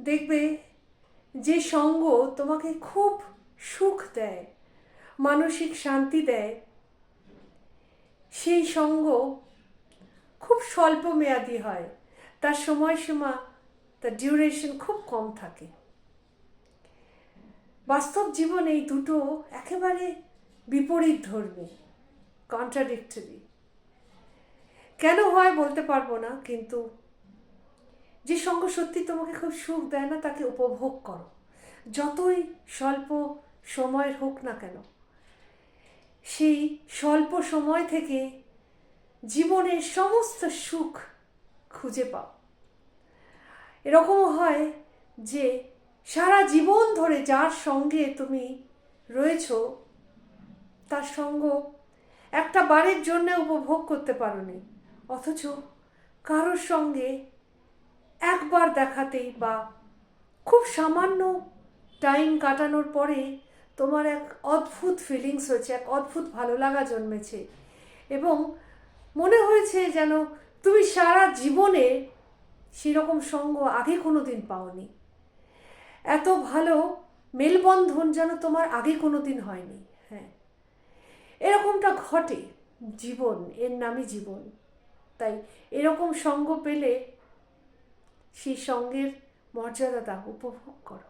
দেখবে যে সঙ্গ তোমাকে খুব সুখ দেয়, মানসিক শান্তি দেয়, সেই সঙ্গ খুব স্বল্প মেয়াদি হয়, তার সময়সীমা, তার ডিউরেশন খুব কম থাকে। বাস্তব জীবনে এই দুটো একেবারে বিপরীত ধর্মী, কন্ট্রাডিক্টরি। কেন হয় বলতে পারবো না, কিন্তু যে সঙ্গ সত্যি তোমাকে খুব সুখ দেয় না তাকে উপভোগ করো, যতই স্বল্প সময়ের হোক না কেন। সেই স্বল্প সময় থেকে জীবনের সমস্ত সুখ খুঁজে পাও। এরকমও হয় যে সারা জীবন ধরে যার সঙ্গে তুমি রয়েছো তার সঙ্গ একটা বারের জন্য উপভোগ করতে পারোনি, অথচ কারোর সঙ্গে একবার দেখাতেই বা খুব সামান্য টাইম কাটানোর পরে তোমার এক অদ্ভুত ফিলিংস হয়েছে, এক অদ্ভুত ভালো লাগা জন্মেছে, এবং মনে হয়েছে যেন তুমি সারা জীবনে সেরকম সঙ্গ আগে কোনো দিন পাওনি। এত ভালো মেলবন্ধন যেন তোমার আগে কোনো দিন হয়নি। হ্যাঁ, এরকমটা ঘটে। জীবন, এর নামই জীবন। তাই এরকম সঙ্গ পেলে সেই সঙ্গের মর্যাদা দাও, উপভোগ করো।